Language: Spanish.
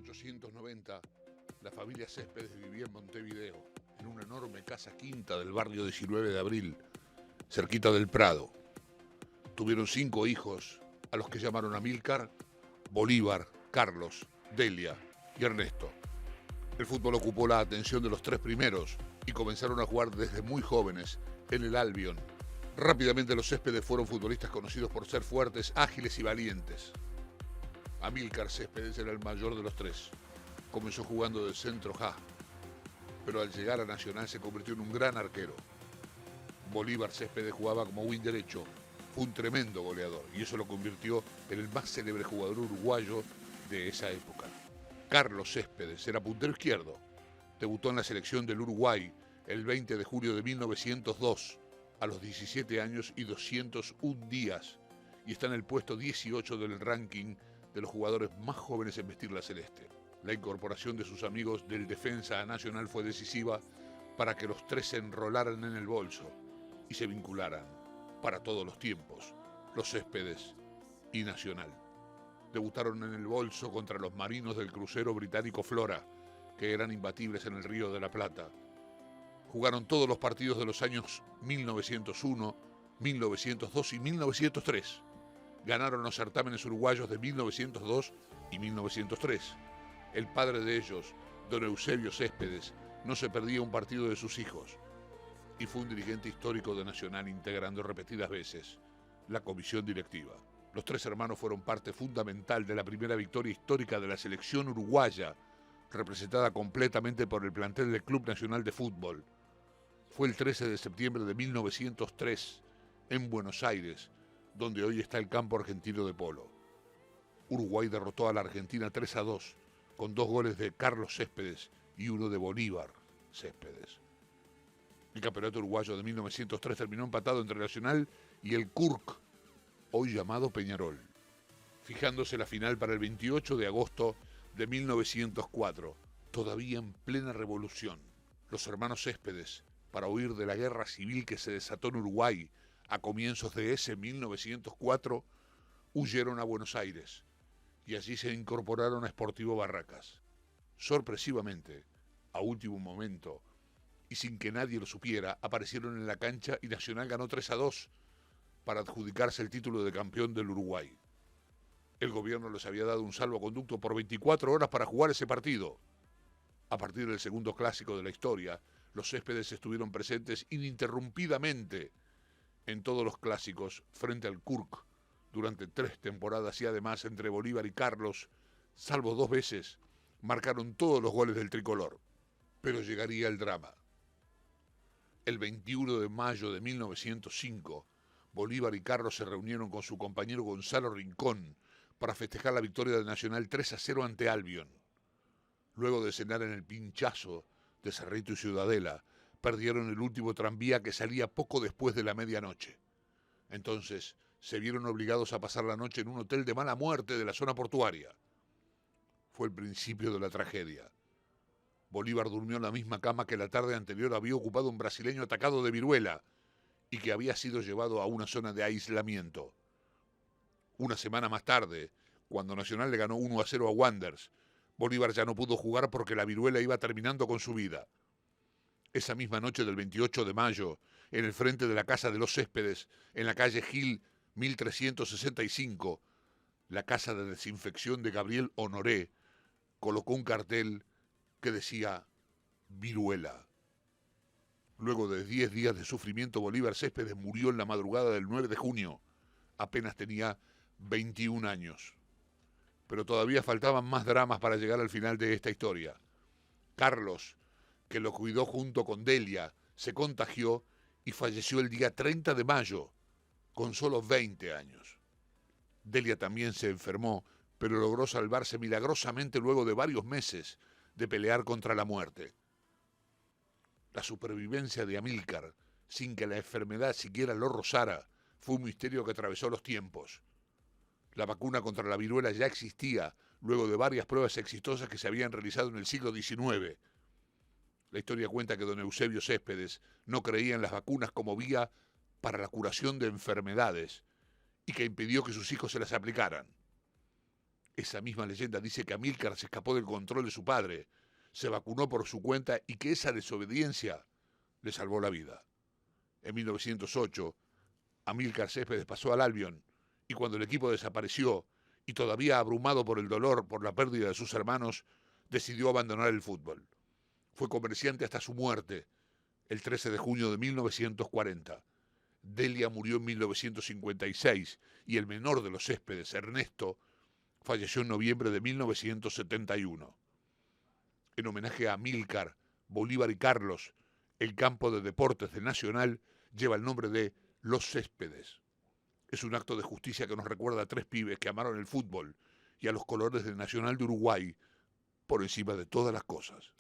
1890, la familia Céspedes vivía en Montevideo, en una enorme casa quinta del barrio 19 de Abril, cerquita del Prado. Tuvieron 5 hijos, a los que llamaron Amílcar, Bolívar, Carlos, Delia y Ernesto. El fútbol ocupó la atención de los 3 primeros y comenzaron a jugar desde muy jóvenes en el Albion. Rápidamente los Céspedes fueron futbolistas conocidos por ser fuertes, ágiles y valientes. Amílcar Céspedes era el mayor de los 3. Comenzó jugando de centro ja, pero al llegar a Nacional se convirtió en un gran arquero. Bolívar Céspedes jugaba como wing derecho. Fue un tremendo goleador y eso lo convirtió en el más célebre jugador uruguayo de esa época. Carlos Céspedes era puntero izquierdo. Debutó en la selección del Uruguay el 20 de julio de 1902, a los 17 años y 201 días, y está en el puesto 18 del ranking de los jugadores más jóvenes en vestir la celeste. La incorporación de sus amigos del Defensa a Nacional fue decisiva para que los 3 se enrolaran en el bolso y se vincularan para todos los tiempos, los Céspedes y Nacional. Debutaron en el bolso contra los marinos del crucero británico Flora, que eran imbatibles en el Río de la Plata. Jugaron todos los partidos de los años 1901, 1902 y 1903. Ganaron los certámenes uruguayos de 1902 y 1903. El padre de ellos, don Eusebio Céspedes, no se perdía un partido de sus hijos y fue un dirigente histórico de Nacional, integrando repetidas veces la comisión directiva. Los 3 hermanos fueron parte fundamental de la primera victoria histórica de la selección uruguaya, representada completamente por el plantel del Club Nacional de Fútbol. Fue el 13 de septiembre de 1903, en Buenos Aires, donde hoy está el campo argentino de polo. Uruguay derrotó a la Argentina 3-2, con 2 goles de Carlos Céspedes y 1 de Bolívar Céspedes. El campeonato uruguayo de 1903 terminó empatado entre Nacional y el Kurk, hoy llamado Peñarol, fijándose la final para el 28 de agosto de 1904, todavía en plena revolución. Los hermanos Céspedes, para huir de la guerra civil que se desató en Uruguay a comienzos de ese 1904, huyeron a Buenos Aires y allí se incorporaron a Sportivo Barracas. Sorpresivamente, a último momento, y sin que nadie lo supiera, aparecieron en la cancha y Nacional ganó 3-2 para adjudicarse el título de campeón del Uruguay. El gobierno les había dado un salvoconducto por 24 horas para jugar ese partido. A partir del segundo clásico de la historia, los Céspedes estuvieron presentes ininterrumpidamente en todos los clásicos frente al Kurk durante 3 temporadas y además entre Bolívar y Carlos, salvo 2 veces, marcaron todos los goles del tricolor. Pero llegaría el drama. El 21 de mayo de 1905, Bolívar y Carlos se reunieron con su compañero Gonzalo Rincón para festejar la victoria de Nacional 3-0 ante Albion. Luego de cenar en el pinchazo de Cerrito y Ciudadela, perdieron el último tranvía que salía poco después de la medianoche. Entonces se vieron obligados a pasar la noche en un hotel de mala muerte de la zona portuaria. Fue el principio de la tragedia. Bolívar durmió en la misma cama que la tarde anterior había ocupado un brasileño atacado de viruela y que había sido llevado a una zona de aislamiento. Una semana más tarde, cuando Nacional le ganó 1-0 a Wanderers, Bolívar ya no pudo jugar porque la viruela iba terminando con su vida. Esa misma noche del 28 de mayo, en el frente de la casa de los Céspedes, en la calle Gil 1365, la casa de desinfección de Gabriel Honoré colocó un cartel que decía viruela. Luego de 10 días de sufrimiento, Bolívar Céspedes murió en la madrugada del 9 de junio. Apenas tenía 21 años. Pero todavía faltaban más dramas para llegar al final de esta historia. Carlos, que lo cuidó junto con Delia, se contagió y falleció el día 30 de mayo, con solo 20 años. Delia también se enfermó, pero logró salvarse milagrosamente luego de varios meses de pelear contra la muerte. La supervivencia de Amílcar, sin que la enfermedad siquiera lo rozara, fue un misterio que atravesó los tiempos. La vacuna contra la viruela ya existía, luego de varias pruebas exitosas que se habían realizado en el siglo XIX. La historia cuenta que don Eusebio Céspedes no creía en las vacunas como vía para la curación de enfermedades y que impidió que sus hijos se las aplicaran. Esa misma leyenda dice que Amílcar se escapó del control de su padre, se vacunó por su cuenta y que esa desobediencia le salvó la vida. En 1908, Amílcar Céspedes pasó al Albion y cuando el equipo desapareció y todavía abrumado por el dolor por la pérdida de sus hermanos, decidió abandonar el fútbol. Fue comerciante hasta su muerte, el 13 de junio de 1940. Delia murió en 1956 y el menor de los Céspedes, Ernesto, falleció en noviembre de 1971. En homenaje a Amílcar, Bolívar y Carlos, el campo de deportes de Nacional lleva el nombre de Los Céspedes. Es un acto de justicia que nos recuerda a tres pibes que amaron el fútbol y a los colores del Nacional de Uruguay por encima de todas las cosas.